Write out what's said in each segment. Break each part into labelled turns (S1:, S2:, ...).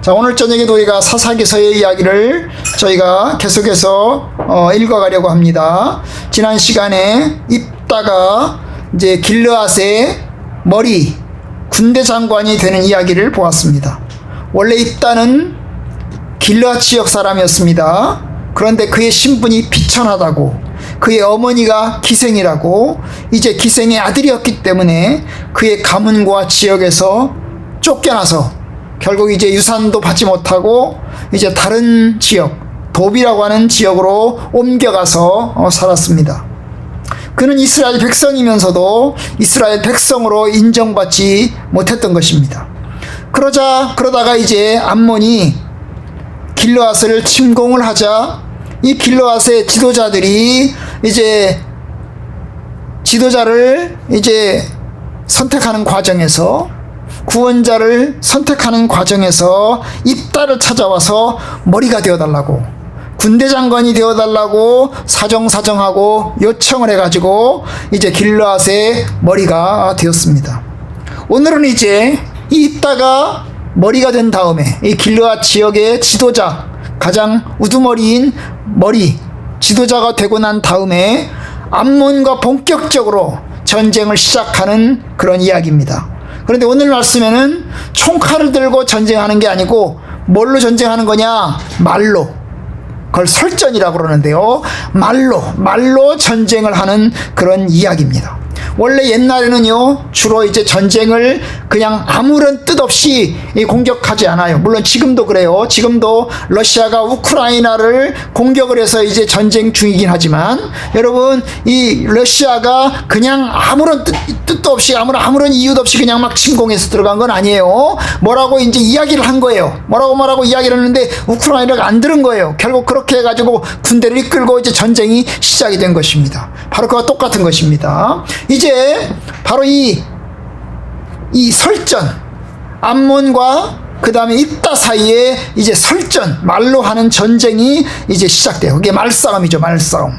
S1: 자, 오늘 저녁에도 우리가 사사기서의 이야기를 저희가 계속해서 읽어가려고 합니다. 지난 시간에 입다가 이제 길르앗의 머리 군대 장관이 되는 이야기를 보았습니다. 원래 입다는 길르앗 지역 사람이었습니다. 그런데 그의 신분이 비천하다고, 그의 어머니가 기생이라고, 이제 기생의 아들이었기 때문에 그의 가문과 지역에서 쫓겨나서 결국 이제 유산도 받지 못하고 이제 다른 지역, 도비라고 하는 지역으로 옮겨가서 살았습니다. 그는 이스라엘 백성이면서도 이스라엘 백성으로 인정받지 못했던 것입니다. 그러다가 이제 암몬이 길르앗을 침공을 하자 이 길르앗의 지도자들이 이제 지도자를 이제 선택하는 과정에서, 구원자를 선택하는 과정에서 입다를 찾아와서 머리가 되어달라고, 군대 장관이 되어달라고 사정하고 요청을 해가지고 이제 길르앗의 머리가 되었습니다. 오늘은 이제 이 입다가 머리가 된 다음에 이 길르앗 지역의 지도자, 가장 우두머리인 지도자가 되고 난 다음에 암몬과 본격적으로 전쟁을 시작하는 그런 이야기입니다. 그런데 오늘 말씀에는 총칼을 들고 전쟁하는 게 아니고 뭘로 전쟁하는 거냐? 말로. 그걸 설전이라고 그러는데요. 말로 전쟁을 하는 그런 이야기입니다. 원래 옛날에는요, 주로 이제 전쟁을 그냥 아무런 뜻 없이 공격하지 않아요. 물론 지금도 그래요. 지금도 러시아가 우크라이나를 공격을 해서 이제 전쟁 중이긴 하지만, 여러분, 이 러시아가 그냥 아무런 뜻도 없이 아무런 이유도 없이 그냥 막 침공해서 들어간 건 아니에요. 뭐라고 이제 이야기를 한 거예요. 뭐라고 이야기를 했는데 우크라이나가 안 들은 거예요. 결국 그렇게 해가지고 군대를 이끌고 이제 전쟁이 시작이 된 것입니다. 바로 그와 똑같은 것입니다. 이제 바로 이 설전, 암몬과 그 다음에 입다 사이에 이제 설전, 말로 하는 전쟁이 이제 시작돼요. 그게 말싸움이죠, 말싸움.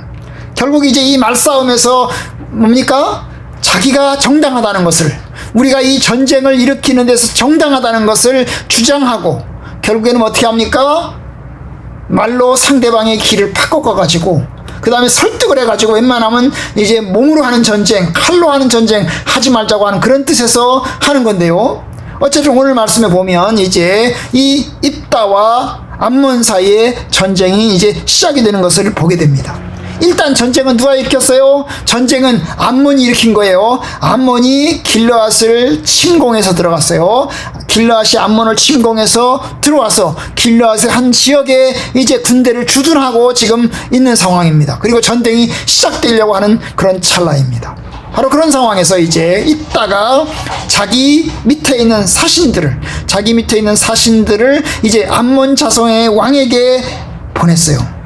S1: 결국 이제 이 말싸움에서 뭡니까? 자기가 정당하다는 것을, 우리가 이 전쟁을 일으키는 데서 정당하다는 것을 주장하고, 결국에는 어떻게 합니까? 말로 상대방의 길을 바꿔가지고, 그 다음에 설득을 해가지고 웬만하면 이제 몸으로 하는 전쟁, 칼로 하는 전쟁 하지 말자고 하는 그런 뜻에서 하는 건데요. 어쨌든 오늘 말씀에 보면 이제 이 입다와 암몬 사이의 전쟁이 이제 시작이 되는 것을 보게 됩니다. 일단 전쟁은 누가 일으켰어요? 전쟁은 암몬이 일으킨 거예요. 암몬이 길르앗을 침공해서 들어갔어요. 길르앗이 암몬을 침공해서 들어와서 길르앗의 한 지역에 이제 군대를 주둔하고 지금 있는 상황입니다. 그리고 전쟁이 시작되려고 하는 그런 찰나입니다. 바로 그런 상황에서 이제 입다가 자기 밑에 있는 사신들을 이제 암몬 자손의 왕에게 보냈어요.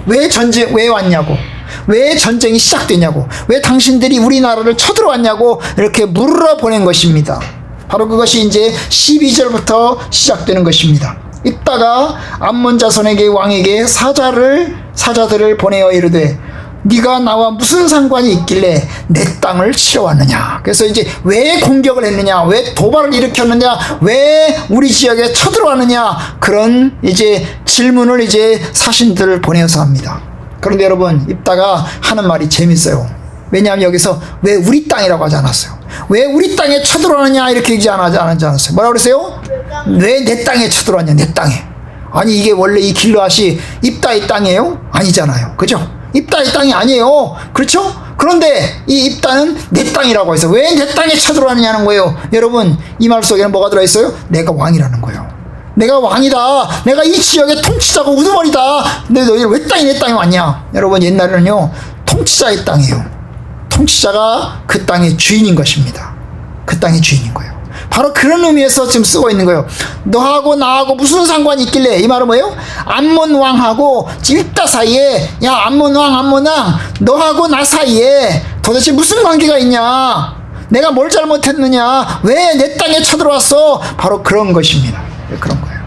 S1: 왜 왔냐고, 왜 전쟁이 시작되냐고, 왜 당신들이 우리나라를 쳐들어왔냐고 이렇게 물어보낸 것입니다. 바로 그것이 이제 12절부터 시작되는 것입니다. 입다가 암몬 자손에게 왕에게 사자들을 보내어 이르되, 네가 나와 무슨 상관이 있길래 내 땅을 치러 왔느냐. 그래서 이제 왜 공격을 했느냐, 왜 도발을 일으켰느냐, 왜 우리 지역에 쳐들어왔느냐, 그런 이제 질문을 이제 사신들을 보내어서 합니다. 그런데 여러분, 입다가 하는 말이 재밌어요. 왜냐하면 여기서 왜 우리 땅이라고 하지 않았어요. 왜 우리 땅에 쳐들어왔느냐 이렇게 얘기 안 하지 않았어요. 뭐라고 그랬어요? 왜 내 땅에 쳐들어왔냐, 내 땅에. 아니, 이게 원래 이 길르앗이 입다의 땅이에요? 아니잖아요. 그죠? 입다의 땅이 아니에요. 그렇죠? 그런데 이 입다는 내 땅이라고 해서 왜 내 땅에 쳐들어왔느냐는 거예요. 여러분, 이 말 속에는 뭐가 들어있어요? 내가 왕이라는 거예요. 내가 왕이다. 내가 이 지역의 통치자고 우두머리다. 근데 너희 왜 내 땅에 왔냐? 여러분, 옛날에는요, 통치자의 땅이에요. 통치자가 그 땅의 주인인 것입니다. 그 땅의 주인인 거예요. 바로 그런 의미에서 지금 쓰고 있는 거예요. 너하고 나하고 무슨 상관이 있길래, 이 말은 뭐예요? 암몬 왕하고 입다 사이에, 야 암몬 왕, 너하고 나 사이에 도대체 무슨 관계가 있냐? 내가 뭘 잘못했느냐? 왜 내 땅에 쳐들어왔어? 바로 그런 것입니다. 그런 거예요.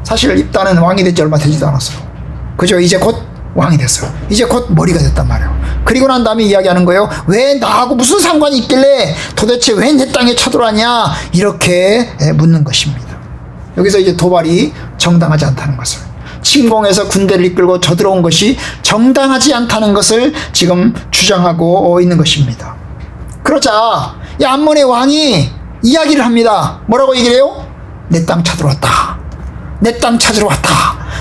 S1: 사실 입다는 왕이 된 지 얼마 되지도 않았어요. 그죠? 이제 곧 왕이 됐어요. 이제 곧 머리가 됐단 말이에요. 그리고 난 다음에 이야기하는 거예요. 왜 나하고 무슨 상관이 있길래 도대체 왜 내 땅에 쳐들어왔냐? 이렇게 묻는 것입니다. 여기서 이제 도발이 정당하지 않다는 것을, 침공해서 군대를 이끌고 쳐들어온 것이 정당하지 않다는 것을 지금 주장하고 있는 것입니다. 그러자 이 암몬의 왕이 이야기를 합니다. 뭐라고 얘기를 해요? 내 땅 찾으러 왔다. 내 땅 찾으러 왔다.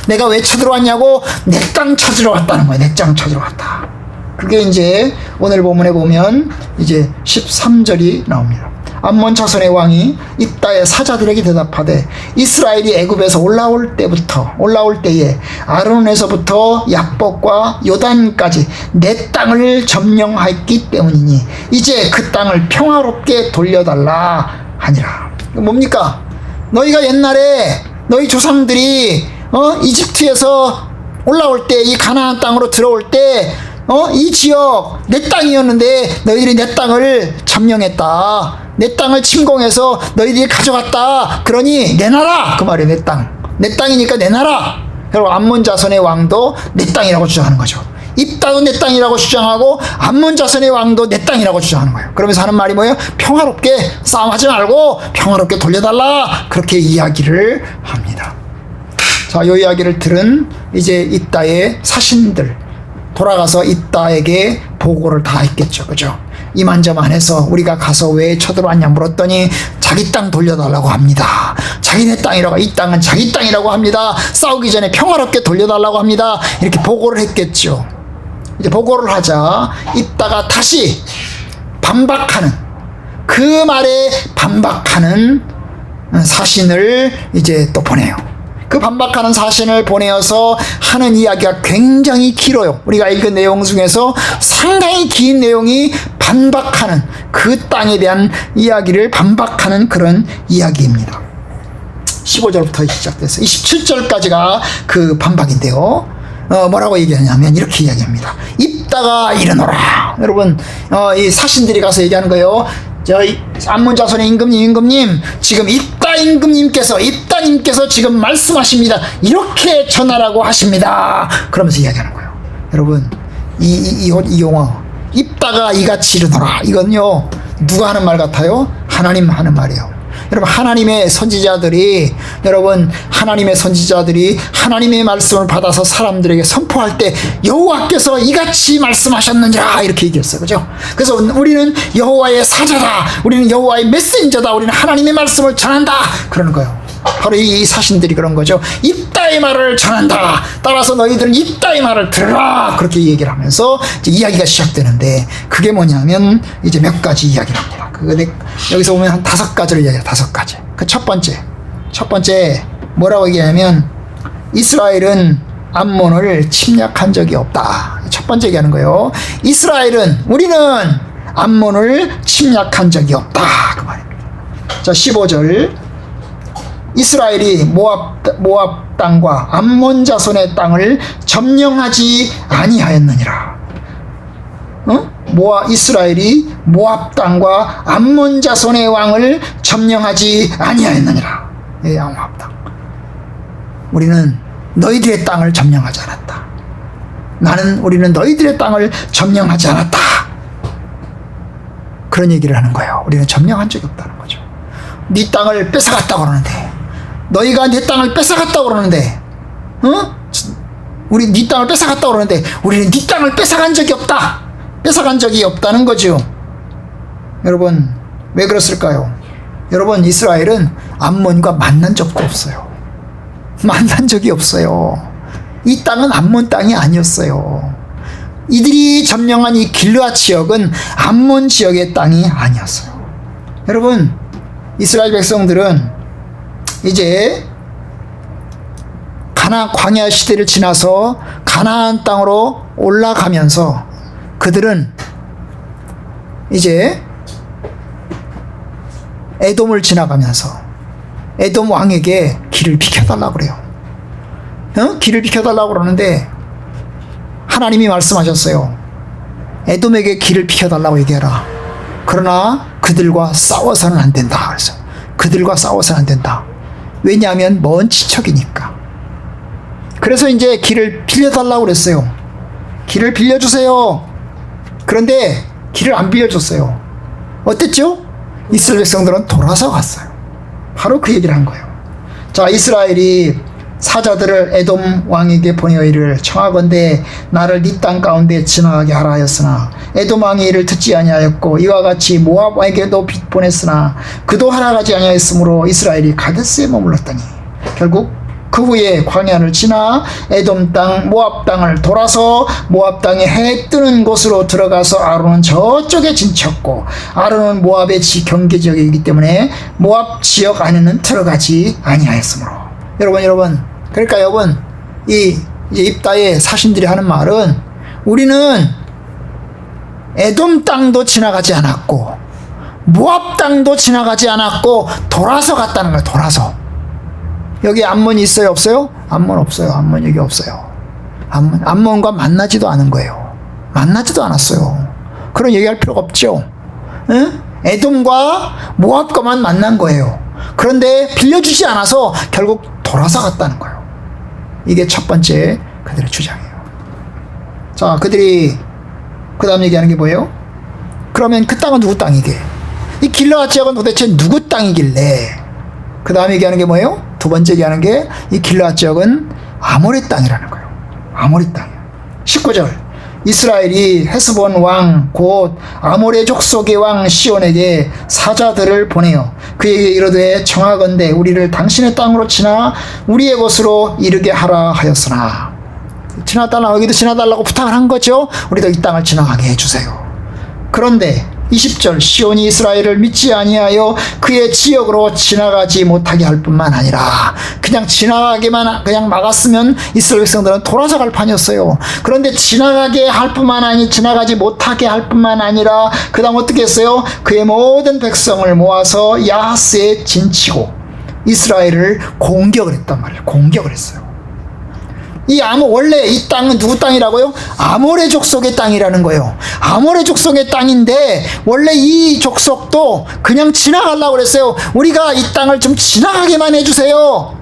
S1: 내가 왜 찾으러 왔냐고? 내 땅 찾으러 왔다는 거예요. 내 땅 찾으러 왔다. 그게 이제 오늘 본문에 보면 이제 13절이 나옵니다. 암몬 자손의 왕이 입다의 사자들에게 대답하되 이스라엘이 애굽에서 올라올 때에 아르논에서부터 야복과 요단까지 내 땅을 점령하였기 때문이니 이제 그 땅을 평화롭게 돌려달라 하니라. 뭡니까? 너희가 옛날에 너희 조상들이 이집트에서 올라올 때, 이 가나안 땅으로 들어올 때 이 지역 내 땅이었는데 너희들이 내 땅을 점령했다. 내 땅을 침공해서 너희들이 가져갔다. 그러니 내놔라. 그 말이에요. 내 땅. 내 땅이니까 내놔라. 그리고 암몬 자손의 왕도 내 땅이라고 주장하는 거죠. 입다도 내 땅이라고 주장하고 암몬 자손의 왕도 내 땅이라고 주장하는 거예요. 그러면서 하는 말이 뭐예요? 평화롭게 싸움하지 말고 평화롭게 돌려달라. 그렇게 이야기를 합니다. 자, 이 이야기를 들은 이제 입다의 사신들 돌아가서 입다에게 보고를 다 했겠죠. 그죠? 이만저만 해서 우리가 가서 왜 쳐들어왔냐 물었더니 자기 땅 돌려달라고 합니다. 자기네 땅이라고, 이 땅은 자기 땅이라고 합니다. 싸우기 전에 평화롭게 돌려달라고 합니다. 이렇게 보고를 했겠죠. 이제 보고를 하자 입다가 다시 반박하는, 그 말에 반박하는 사신을 이제 또 보내요. 그 반박하는 사신을 보내어서 하는 이야기가 굉장히 길어요. 우리가 읽은 내용 중에서 상당히 긴 내용이 반박하는, 그 땅에 대한 이야기를 반박하는 그런 이야기입니다. 15절부터 시작돼서 27절까지가 그 반박인데요. 뭐라고 얘기하냐면 이렇게 이야기합니다. 입다가 이르노라. 여러분, 이 사신들이 가서 얘기하는 거예요. 저희 암몬 자손의 임금님, 지금 입다님께서 지금 말씀하십니다. 이렇게 전하라고 하십니다. 그러면서 이야기하는 거예요. 여러분, 이 용어, 입다가 이같이 이르노라. 이건요, 누가 하는 말 같아요? 하나님 하는 말이에요. 여러분, 하나님의 선지자들이 하나님의 말씀을 받아서 사람들에게 선포할 때 여호와께서 이같이 말씀하셨느니라 이렇게 얘기했어요. 그죠? 그래서 우리는 여호와의 사자다. 우리는 여호와의 메신저다. 우리는 하나님의 말씀을 전한다. 그러는 거예요. 바로 이 사신들이 그런 거죠. 입다의 말을 전한다. 따라서 너희들은 입다의 말을 들으라. 그렇게 얘기를 하면서 이제 이야기가 시작되는데, 그게 뭐냐면 이제 몇 가지 이야기를 합니다. 여기서 보면 한 5가지를 이야기해요. 5가지. 그 첫 번째 뭐라고 얘기하냐면 이스라엘은 암몬을 침략한 적이 없다. 첫 번째 얘기하는 거예요. 우리는 암몬을 침략한 적이 없다. 그 말입니다. 자, 15절. 이스라엘이 모압 땅과 암몬 자손의 땅을 점령하지 아니하였느니라. 이스라엘이 모압 땅과 암몬 자손의 왕을 점령하지 아니하였느니라. 모압 땅. 우리는 너희들의 땅을 점령하지 않았다. 우리는 너희들의 땅을 점령하지 않았다. 그런 얘기를 하는 거예요. 우리는 점령한 적이 없다는 거죠. 네 땅을 뺏어갔다고 그러는데, 너희가 네 땅을 뺏어갔다고 그러는데, 우리 네 땅을 뺏어갔다고 그러는데 우리는 네 땅을 뺏어간 적이 없다. 뺏어간 적이 없다는 거죠. 여러분, 왜 그랬을까요? 여러분, 이스라엘은 암몬과 만난 적도 없어요. 만난 적이 없어요. 이 땅은 암몬 땅이 아니었어요. 이들이 점령한 이 길르앗 지역은 암몬 지역의 땅이 아니었어요. 여러분, 이스라엘 백성들은 이제 광야 시대를 지나서 가나안 땅으로 올라가면서 그들은 이제 에돔을 지나가면서 에돔 왕에게 길을 비켜달라고 그래요. 길을 비켜달라고 그러는데 하나님이 말씀하셨어요. 에돔에게 길을 비켜달라고 얘기해라. 그러나 그들과 싸워서는 안 된다. 그래서 그들과 싸워서는 안 된다. 왜냐하면 먼 친척이니까. 그래서 이제 길을 빌려달라고 그랬어요. 길을 빌려주세요. 그런데 길을 안 빌려줬어요. 어땠죠? 이스라엘 백성들은 돌아서 갔어요. 바로 그 얘기를 한 거예요. 자, 이스라엘이 사자들을 에돔 왕에게 보내어 이르기를 청하건대 나를 네 땅 가운데 지나가게 하라 하였으나 에돔 왕이 이를 듣지 아니하였고 이와 같이 모압 왕에게도 보냈으나 그도 하락하지 아니하였으므로 이스라엘이 가데스에 머물렀더니 결국 그 후에 광야를 지나 에돔 땅 모압 땅을 돌아서 모압 땅에 해 뜨는 곳으로 들어가서 아론은 저쪽에 진쳤고 아론은 모압의 경계 지역이기 때문에 모압 지역 안에는 들어가지 아니하였으므로 여러분 그러니까 여러분 이 입다의 사신들이 하는 말은 우리는 에돔 땅도 지나가지 않았고 모압 땅도 지나가지 않았고 돌아서 갔다는 거예요. 돌아서. 여기 암몬이 있어요? 없어요? 암몬 없어요. 암몬 여기 없어요. 암몬과 만나지도 않은 거예요. 만나지도 않았어요. 그런 얘기할 필요가 없죠. 응? 에돔과 모압과만 만난 거예요. 그런데 빌려주지 않아서 결국 돌아서 갔다는 거예요. 이게 첫 번째 그들의 주장이에요. 자, 그들이 그 다음 얘기하는 게 뭐예요? 그러면 그 땅은 누구 땅이게? 이 길르앗 지역은 도대체 누구 땅이길래? 그 다음 얘기하는 게 뭐예요? 두 번째 얘기하는 게 이 길르앗 지역은 아모리 땅이라는 거예요. 아모리 땅이에요. 19절 이스라엘이 헤스본 왕 곧 아모레 족속의 왕 시온에게 사자들을 보내어 그에게 이르되 청하건대 우리를 당신의 땅으로 지나 우리의 곳으로 이르게 하라 하였으나 지나달라 여기도 지나달라고 부탁을 한 거죠. 우리도 이 땅을 지나가게 해주세요. 그런데 20절 시온이 이스라엘을 믿지 아니하여 그의 지역으로 지나가지 못하게 할 뿐만 아니라 그냥 지나가게만 그냥 막았으면 이스라엘 백성들은 돌아서 갈 판이었어요. 그런데 지나가게 할 뿐만 아니 지나가지 못하게 할 뿐만 아니라 그 다음 어떻게 했어요? 그의 모든 백성을 모아서 야하스에 진치고 이스라엘을 공격을 했단 말이에요. 공격을 했어요. 원래 이 땅은 누구 땅이라고요? 아모레 족속의 땅이라는 거예요. 아모레 족속의 땅인데 원래 이 족속도 그냥 지나가려고 그랬어요. 우리가 이 땅을 좀 지나가게만 해주세요.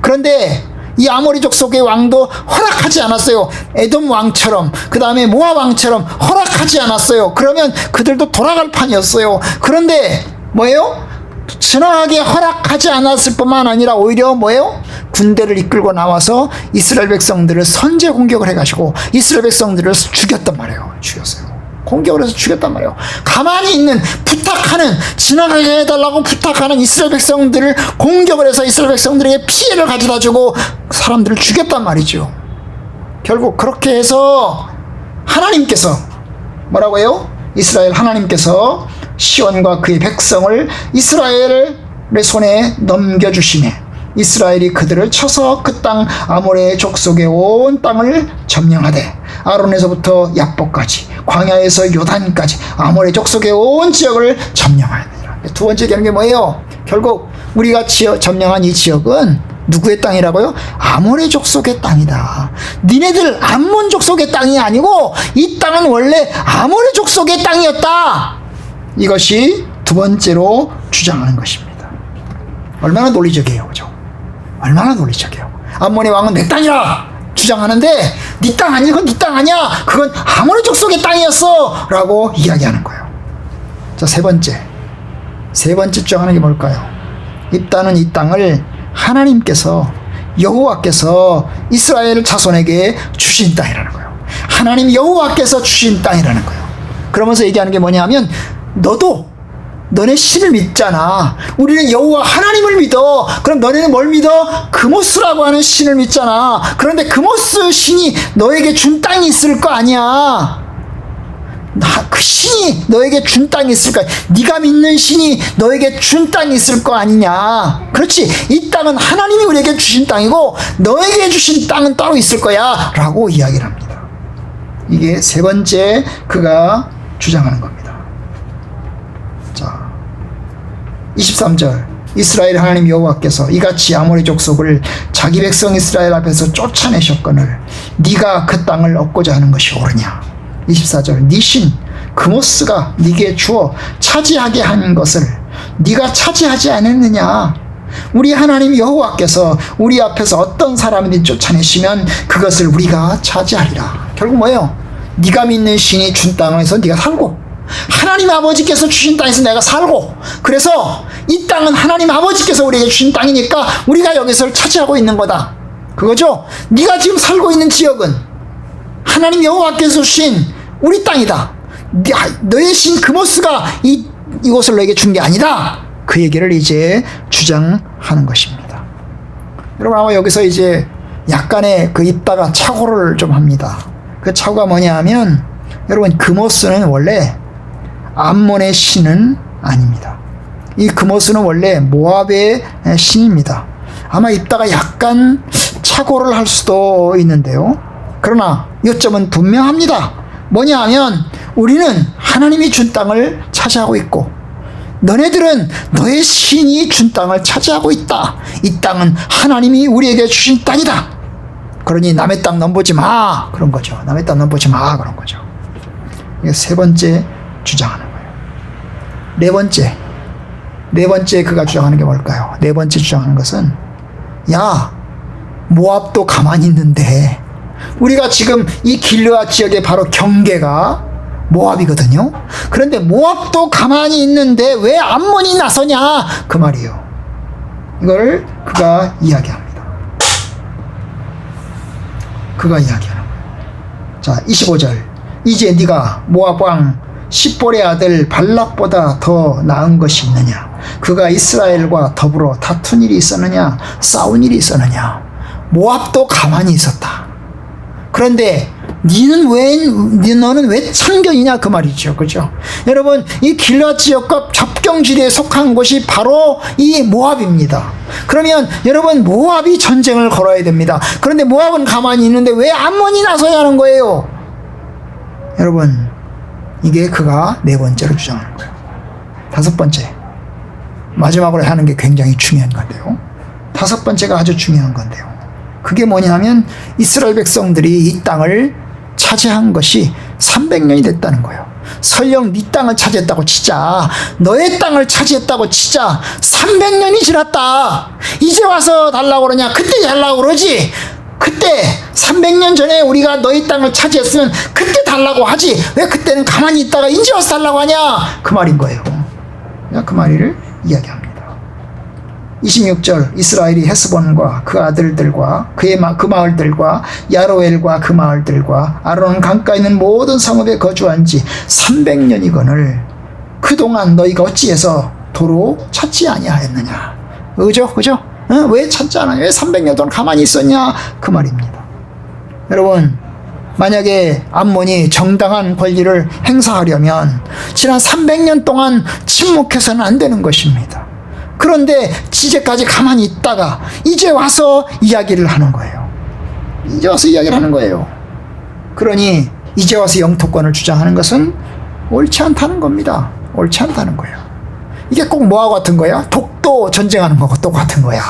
S1: 그런데 이 아모리 족속의 왕도 허락하지 않았어요. 에돔 왕처럼 그 다음에 모압 왕처럼 허락하지 않았어요. 그러면 그들도 돌아갈 판이었어요. 그런데 뭐예요? 지나가게 허락하지 않았을 뿐만 아니라 오히려 뭐예요? 군대를 이끌고 나와서 이스라엘 백성들을 선제 공격을 해가지고 이스라엘 백성들을 죽였단 말이에요. 죽였어요. 공격을 해서 죽였단 말이에요. 가만히 있는 부탁하는 지나가게 해달라고 부탁하는 이스라엘 백성들을 공격을 해서 이스라엘 백성들에게 피해를 가져다 주고 사람들을 죽였단 말이죠. 결국 그렇게 해서 하나님께서 뭐라고 해요? 이스라엘 하나님께서 시온과 그의 백성을 이스라엘의 손에 넘겨주시네. 이스라엘이 그들을 쳐서 그 땅 아모레 족속의 온 땅을 점령하되 아론에서부터 야복까지 광야에서 요단까지 아모레 족속의 온 지역을 점령하였느니라. 두 번째 얘기하는 게 뭐예요? 결국 우리가 점령한 이 지역은 누구의 땅이라고요? 아모레 족속의 땅이다. 니네들 암몬 족속의 땅이 아니고 이 땅은 원래 아모레 족속의 땅이었다. 이것이 두 번째로 주장하는 것입니다. 얼마나 논리적이에요, 그죠? 얼마나 논리적이에요. 암몬의 왕은 내 땅이라 주장하는데 네 땅 아니야, 그건 네 땅 아니야, 그건 아모레 족속의 땅이었어 라고 이야기하는 거예요. 자, 세 번째 주장하는 게 뭘까요? 입다는 이 땅을 하나님께서 여호와께서 이스라엘 자손에게 주신 땅이라는 거예요. 하나님 여호와께서 주신 땅이라는 거예요. 그러면서 얘기하는 게 뭐냐면 너도 너네 신을 믿잖아. 우리는 여호와 하나님을 믿어. 그럼 너네는 뭘 믿어? 그모스라고 하는 신을 믿잖아. 그런데 그모스 신이 너에게 준 땅이 있을 거 아니야. 그 신이 너에게 준 땅이 있을 거야. 네가 믿는 신이 너에게 준 땅이 있을 거 아니냐. 그렇지. 이 땅은 하나님이 우리에게 주신 땅이고 너에게 주신 땅은 따로 있을 거야 라고 이야기를 합니다. 이게 세 번째 그가 주장하는 겁니다. 자, 23절 이스라엘 하나님 여호와께서 이같이 아모리 족속을 자기 백성 이스라엘 앞에서 쫓아내셨거늘 네가 그 땅을 얻고자 하는 것이 옳으냐. 24절 네 신 그모스가 네게 주어 차지하게 한 것을 네가 차지하지 않았느냐. 우리 하나님 여호와께서 우리 앞에서 어떤 사람이든 쫓아내시면 그것을 우리가 차지하리라. 결국 뭐예요? 네가 믿는 신이 준 땅에서 네가 살고 하나님 아버지께서 주신 땅에서 내가 살고 그래서 이 땅은 하나님 아버지께서 우리에게 주신 땅이니까 우리가 여기서 차지하고 있는 거다. 그거죠? 네가 지금 살고 있는 지역은 하나님 여호와께서 주신 우리 땅이다. 너의 신 그모스가 이곳을 너에게 준 게 아니다. 그 얘기를 이제 주장하는 것입니다. 여러분 아마 여기서 이제 약간의 그 입다가 착오를 좀 합니다. 그 착오가 뭐냐 하면 여러분 그모스는 원래 암몬의 신은 아닙니다. 이 그모스는 원래 모압의 신입니다. 아마 입다가 약간 착오를 할 수도 있는데요. 그러나 요점은 분명합니다. 뭐냐 하면 우리는 하나님이 준 땅을 차지하고 있고 너네들은 너의 신이 준 땅을 차지하고 있다. 이 땅은 하나님이 우리에게 주신 땅이다. 그러니 남의 땅 넘보지 마. 그런 거죠. 남의 땅 넘보지 마. 그런 거죠. 이게 세 번째 주장하는 거예요. 네 번째 그가 주장하는 게 뭘까요? 네 번째 주장하는 것은 야 모압도 가만히 있는데 우리가 지금 이 길르앗 지역의 바로 경계가 모압이거든요. 그런데 모압도 가만히 있는데 왜 암몬이 나서냐 그 말이에요. 이걸 그가 이야기합니다. 자 25절 이제 네가 모압 왕 십볼의 아들 발락보다 더 나은 것이 있느냐? 그가 이스라엘과 더불어 다툰 일이 있었느냐? 싸운 일이 있었느냐? 모압도 가만히 있었다. 그런데 너는 왜 참견이냐 그 말이죠. 그죠? 여러분 이 길르앗 지역과 접경지대에 속한 곳이 바로 이 모압입니다. 그러면 여러분 모압이 전쟁을 걸어야 됩니다. 그런데 모압은 가만히 있는데 왜 암몬이 나서야 하는 거예요? 여러분 이게 그가 네 번째로 주장하는 거예요. 다섯 번째 마지막으로 하는 게 굉장히 중요한 건데요. 다섯 번째가 아주 중요한 건데요. 그게 뭐냐면 이스라엘 백성들이 이 땅을 차지한 것이 300년이 됐다는 거예요. 설령 네 땅을 차지했다고 치자, 너의 땅을 차지했다고 치자, 300년이 지났다. 이제 와서 달라고 그러냐? 그때 달라고 그러지. 그때 300년 전에 우리가 너희 땅을 차지했으면 그때 달라고 하지. 왜 그때는 가만히 있다가 이제 와서 달라고 하냐? 그 말인 거예요. 그 말을 이야기합니다. 26절 이스라엘이 헤스본과 그 아들들과 그 마을들과 야로엘과 그 마을들과 아론 강가에 있는 모든 성읍에 거주한 지 300년이거늘 그동안 너희가 어찌해서 도로 찾지 아니하였느냐? 그죠? 왜 찾지 않아요? 왜 300년 동안 가만히 있었냐? 그 말입니다. 여러분 만약에 암몬이 정당한 권리를 행사하려면 지난 300년 동안 침묵해서는 안 되는 것입니다. 그런데 이제까지 가만히 있다가 이제 와서 이야기를 하는 거예요. 그러니 이제 와서 영토권을 주장하는 것은 옳지 않다는 겁니다. 옳지 않다는 거예요. 이게 꼭 뭐하고 같은 거야? 독도 전쟁하는 거하고 똑같은 거야.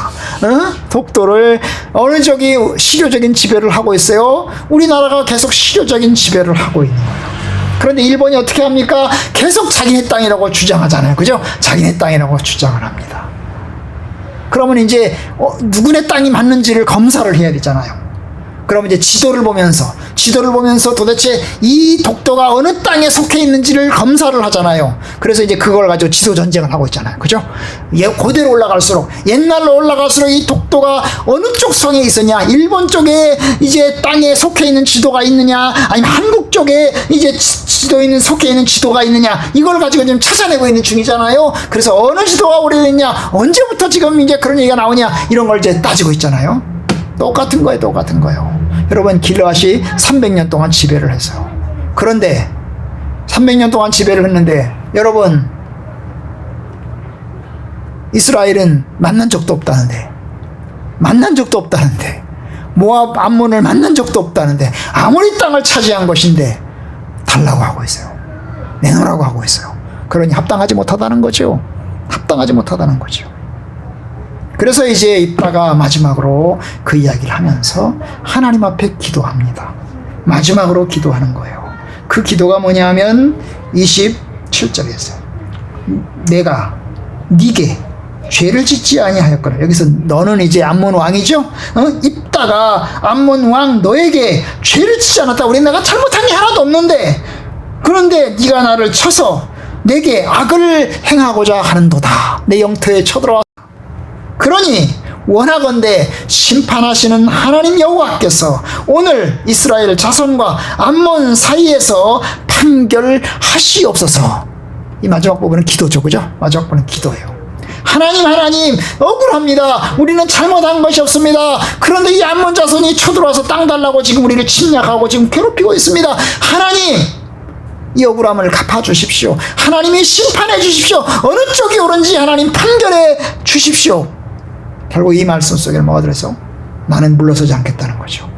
S1: 독도를 어느 쪽이 실효적인 지배를 하고 있어요? 우리나라가 계속 실효적인 지배를 하고 있는 거예요. 그런데 일본이 어떻게 합니까? 계속 자기네 땅이라고 주장하잖아요. 그죠? 자기네 땅이라고 주장을 합니다. 그러면 이제 누구네 땅이 맞는지를 검사를 해야 되잖아요. 그러면 이제 지도를 보면서 도대체 이 독도가 어느 땅에 속해 있는지를 검사를 하잖아요. 그래서 이제 그걸 가지고 지도 전쟁을 하고 있잖아요. 그죠? 그대로 올라갈수록, 옛날로 올라갈수록 이 독도가 어느 쪽 성에 있었냐, 일본 쪽에 이제 땅에 속해 있는 지도가 있느냐, 아니면 한국 쪽에 이제 속해 있는 지도가 있느냐, 이걸 가지고 지금 찾아내고 있는 중이잖아요. 그래서 어느 지도가 오래됐냐, 언제부터 지금 이제 그런 얘기가 나오냐, 이런 걸 이제 따지고 있잖아요. 똑같은 거예요. 여러분 길르앗이 300년 동안 지배를 했어요. 그런데 300년 동안 지배를 했는데 여러분 이스라엘은 만난 적도 없다는데 모압 암몬을 만난 적도 없다는데 아무리 땅을 차지한 것인데 달라고 하고 있어요. 내놓으라고 하고 있어요. 그러니 합당하지 못하다는 거죠. 그래서 이제 입다가 마지막으로 그 이야기를 하면서 하나님 앞에 기도합니다. 마지막으로 기도하는 거예요. 그 기도가 뭐냐면 27절이었어요. 내가 네게 죄를 짓지 아니하였거늘. 여기서 너는 이제 암몬 왕이죠? 입다가 암몬 왕 너에게 죄를 짓지 않았다. 우리 내가 잘못한 게 하나도 없는데 그런데 네가 나를 쳐서 내게 악을 행하고자 하는도다. 내 영토에 쳐들어와. 그러니 원하건대 심판하시는 하나님 여호와께서 오늘 이스라엘 자손과 암몬 사이에서 판결하시옵소서. 이 마지막 부분은 기도죠, 그죠? 마지막 부분은 기도예요. 하나님 억울합니다. 우리는 잘못한 것이 없습니다. 그런데 이 암몬 자손이 쳐들어와서 땅 달라고 지금 우리를 침략하고 지금 괴롭히고 있습니다. 하나님, 이 억울함을 갚아주십시오. 하나님이 심판해 주십시오. 어느 쪽이 옳은지 하나님 판결해 주십시오. 결국 이 말씀 속에 뭐가 들어서 나는 물러서지 않겠다는 거죠.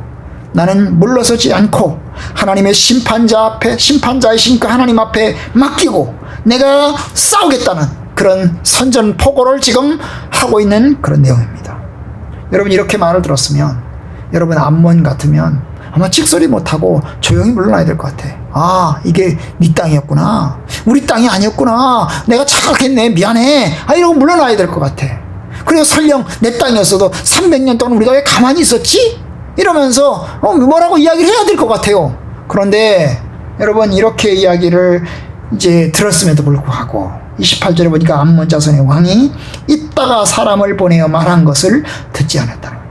S1: 나는 물러서지 않고 하나님의 심판자이신 그 하나님 앞에 맡기고 내가 싸우겠다는 그런 선전포고를 지금 하고 있는 그런 내용입니다. 여러분, 이렇게 말을 들었으면 여러분 암몬 같으면 아마 찍소리 못하고 조용히 물러나야 될 것 같아. 아, 이게 네 땅이었구나. 우리 땅이 아니었구나. 내가 착각했네. 미안해. 이러고 물러나야 될 것 같아. 그리고 설령 내 땅이었어도 300년 동안 우리가 왜 가만히 있었지? 이러면서 뭐라고 이야기를 해야 될 것 같아요. 그런데 여러분, 이렇게 이야기를 이제 들었음에도 불구하고 28절에 보니까 암몬 자손의 왕이 이따가 사람을 보내어 말한 것을 듣지 않았다는 거예요.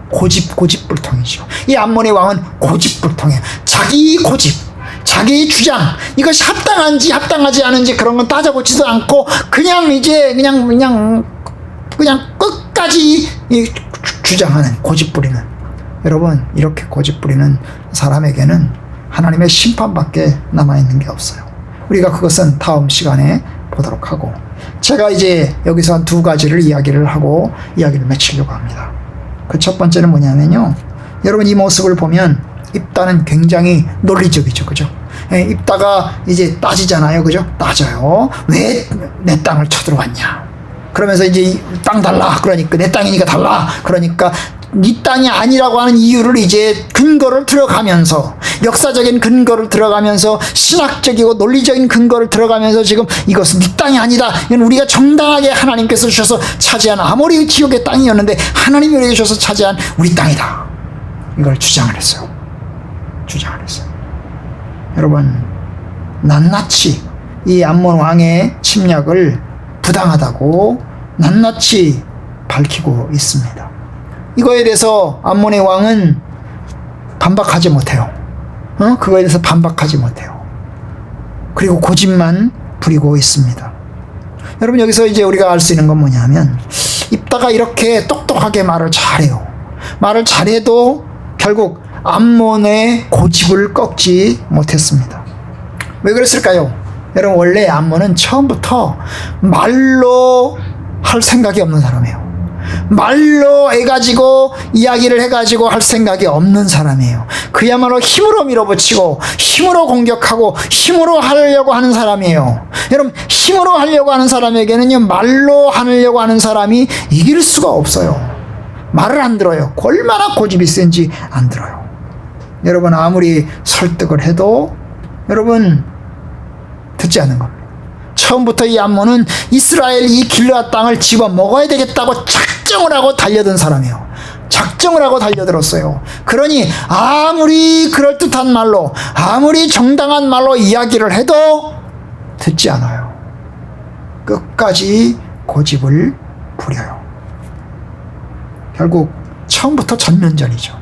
S1: 고집불통이죠. 이 암몬의 왕은 고집불통이에요. 자기 고집, 자기 주장, 이것이 합당한지 합당하지 않은지 그런 건 따져보지도 않고 그냥 끝까지 주장하는 고집부리는, 여러분, 이렇게 고집부리는 사람에게는 하나님의 심판밖에 남아있는 게 없어요. 우리가 그것은 다음 시간에 보도록 하고, 제가 이제 여기서 한 두 가지를 이야기를 마치려고 합니다. 그 첫 번째는 뭐냐면요, 여러분, 이 모습을 보면 입다는 굉장히 논리적이죠, 그죠? 입다가 이제 따지잖아요, 그죠? 따져요. 왜 내 땅을 쳐들어왔냐? 그러면서 이제 땅 달라. 그러니까 내 땅이니까 달라. 그러니까 네 땅이 아니라고 하는 이유를 이제 근거를 들어가면서, 역사적인 근거를 들어가면서, 신학적이고 논리적인 근거를 들어가면서 지금 이것은 네 땅이 아니다. 이건 우리가 정당하게 하나님께서 주셔서 차지한, 아무리 지옥의 땅이었는데 하나님이 우리에게 주셔서 차지한 우리 땅이다. 이걸 주장을 했어요. 여러분, 낱낱이 이 암몬 왕의 침략을 부당하다고 낱낱이 밝히고 있습니다. 이거에 대해서 암몬의 왕은 반박하지 못해요. 그거에 대해서 반박하지 못해요. 그리고 고집만 부리고 있습니다. 여러분, 여기서 이제 우리가 알 수 있는 건 뭐냐면, 입다가 이렇게 똑똑하게 말을 잘해요. 말을 잘해도 결국 암몬의 고집을 꺾지 못했습니다. 왜 그랬을까요? 여러분, 원래 암몬은 처음부터 말로 할 생각이 없는 사람이에요. 말로 해가지고 이야기를 해가지고 할 생각이 없는 사람이에요. 그야말로 힘으로 밀어붙이고 힘으로 공격하고 힘으로 하려고 하는 사람이에요. 여러분, 힘으로 하려고 하는 사람에게는요, 말로 하려고 하는 사람이 이길 수가 없어요. 말을 안 들어요. 얼마나 고집이 센지 안 들어요. 여러분, 아무리 설득을 해도 여러분 듣지 않는 겁니다. 처음부터 이 암몬은 이스라엘 이 길르앗 땅을 집어 먹어야 되겠다고 작정을 하고 달려든 사람이에요. 작정을 하고 달려들었어요. 그러니 아무리 그럴듯한 말로, 아무리 정당한 말로 이야기를 해도 듣지 않아요. 끝까지 고집을 부려요. 결국 처음부터 전면전이죠.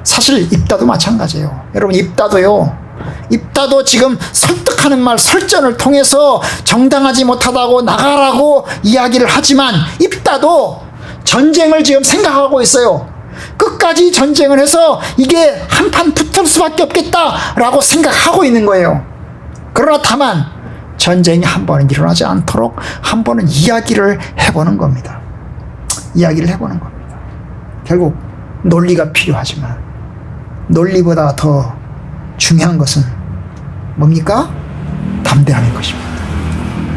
S1: 사실 입다도 마찬가지예요. 여러분, 입다도 지금 설득하는 말, 설전을 통해서 정당하지 못하다고 나가라고 이야기를 하지만, 입다도 전쟁을 지금 생각하고 있어요. 끝까지 전쟁을 해서 이게 한판 붙을 수밖에 없겠다라고 생각하고 있는 거예요. 그러나 다만 전쟁이 한 번은 일어나지 않도록 한 번은 이야기를 해보는 겁니다. 결국 논리가 필요하지만 논리보다 더 중요한 것은 뭡니까? 담대함인 것입니다.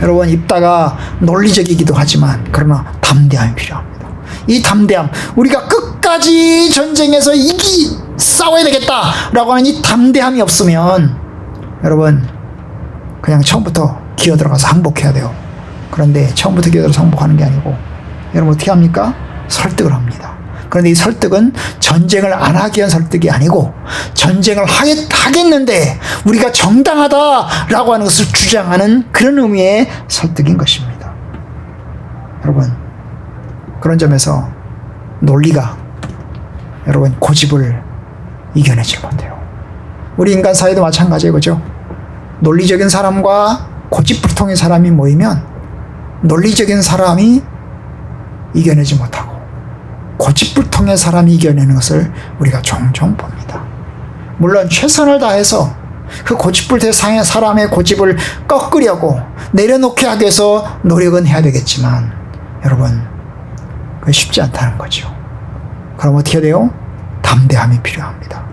S1: 여러분, 입다가 논리적이기도 하지만 그러나 담대함이 필요합니다. 이 담대함, 우리가 끝까지 전쟁에서 싸워야 되겠다라고 하는 이 담대함이 없으면 여러분, 그냥 처음부터 기어들어가서 항복해야 돼요. 그런데 처음부터 기어들어서 항복하는 게 아니고 여러분 어떻게 합니까? 설득을 합니다. 그런데 이 설득은 전쟁을 안 하기 위한 설득이 아니고 전쟁을 하겠는데 우리가 정당하다라고 하는 것을 주장하는 그런 의미의 설득인 것입니다. 여러분, 그런 점에서 논리가 여러분 고집을 이겨내지 못해요. 우리 인간 사회도 마찬가지예요. 그죠? 논리적인 사람과 고집불통의 사람이 모이면 논리적인 사람이 이겨내지 못하고 고집불통의 사람이 이겨내는 것을 우리가 종종 봅니다. 물론 최선을 다해서 그 고집불통의 사람의 고집을 꺾으려고 내려놓게 하기 위해서 노력은 해야 되겠지만 여러분, 그게 쉽지 않다는 거죠. 그럼 어떻게 해야 돼요? 담대함이 필요합니다.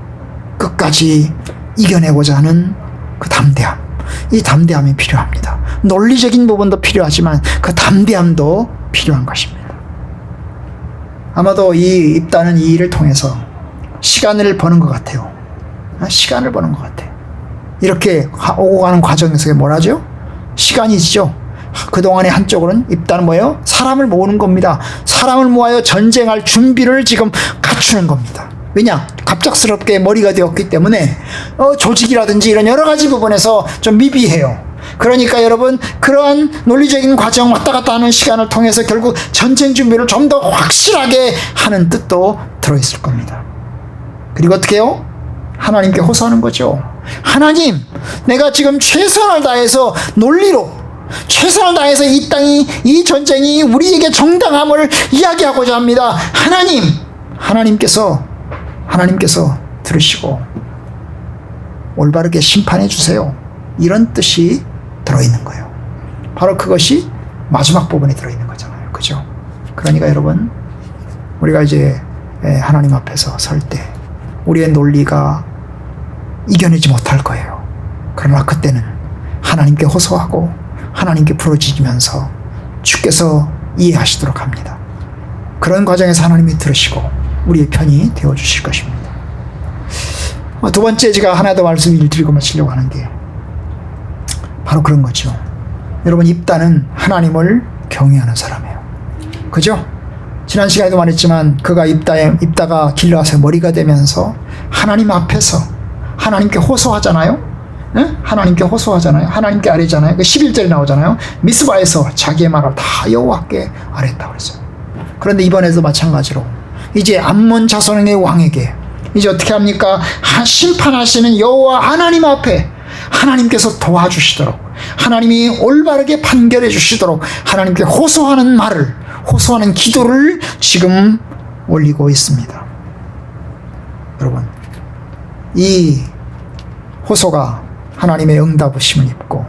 S1: 끝까지 이겨내고자 하는 그 담대함, 이 담대함이 필요합니다. 논리적인 부분도 필요하지만 그 담대함도 필요한 것입니다. 아마도 이 입다는 이 일을 통해서 시간을 버는 것 같아요. 시간을 버는 것 같아요. 이렇게 오고 가는 과정에서 뭘 하죠? 시간이죠. 그동안의 한쪽으로는 입다는 뭐예요? 사람을 모으는 겁니다. 사람을 모아서 전쟁할 준비를 지금 갖추는 겁니다. 왜냐? 갑작스럽게 머리가 되었기 때문에 조직이라든지 이런 여러 가지 부분에서 좀 미비해요. 그러니까 여러분, 그러한 논리적인 과정 왔다 갔다 하는 시간을 통해서 결국 전쟁 준비를 좀 더 확실하게 하는 뜻도 들어있을 겁니다. 그리고 어떻게 해요? 하나님께 호소하는 거죠. 하나님, 내가 지금 최선을 다해서 논리로 최선을 다해서 이 땅이, 이 전쟁이 우리에게 정당함을 이야기하고자 합니다. 하나님께서 들으시고 올바르게 심판해 주세요. 이런 뜻이 들어있는 거예요. 바로 그것이 마지막 부분에 들어있는 거잖아요. 그죠? 그러니까 여러분, 우리가 이제 하나님 앞에서 설 때 우리의 논리가 이겨내지 못할 거예요. 그러나 그때는 하나님께 호소하고 하나님께 부르짖으면서 주께서 이해하시도록 합니다. 그런 과정에서 하나님이 들으시고 우리의 편이 되어주실 것입니다. 두 번째, 제가 하나 더 말씀을 드리고 마치려고 하는 게 바로 그런 거죠. 여러분, 입다는 하나님을 경외하는 사람이에요. 그죠? 지난 시간에도 말했지만 그가 입다가 길르앗의 머리가 되면서 하나님 앞에서 하나님께 호소하잖아요. 네? 하나님께 호소하잖아요. 하나님께 아뢰잖아요. 그 11절에 나오잖아요. 미스바에서 자기의 말을 다 여호와께 아뢰었다고 그랬어요. 그런데 이번에도 마찬가지로 이제 암몬 자손의 왕에게 이제 어떻게 합니까? 심판하시는 여호와 하나님 앞에 하나님께서 도와주시도록, 하나님이 올바르게 판결해 주시도록 하나님께 호소하는 기도를 지금 올리고 있습니다. 여러분, 이 호소가 하나님의 응답으심을 입고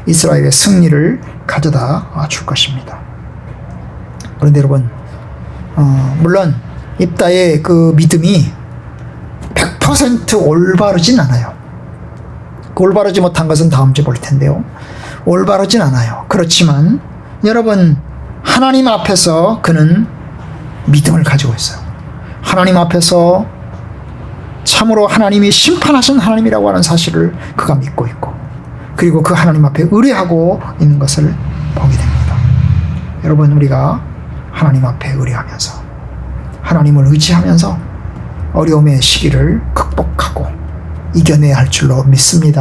S1: 이스라엘의 승리를 가져다 줄 것입니다. 그런데 여러분, 물론 입다의 그 믿음이 100% 올바르진 않아요. 올바르지 못한 것은 다음 주에 볼 텐데요. 올바르진 않아요. 그렇지만 여러분, 하나님 앞에서 그는 믿음을 가지고 있어요. 하나님 앞에서 참으로 하나님이 심판하신 하나님이라고 하는 사실을 그가 믿고 있고, 그리고 그 하나님 앞에 의뢰하고 있는 것을 보게 됩니다. 여러분, 우리가 하나님 앞에 의뢰하면서 하나님을 의지하면서 어려움의 시기를 극복하고 이겨내야 할 줄로 믿습니다.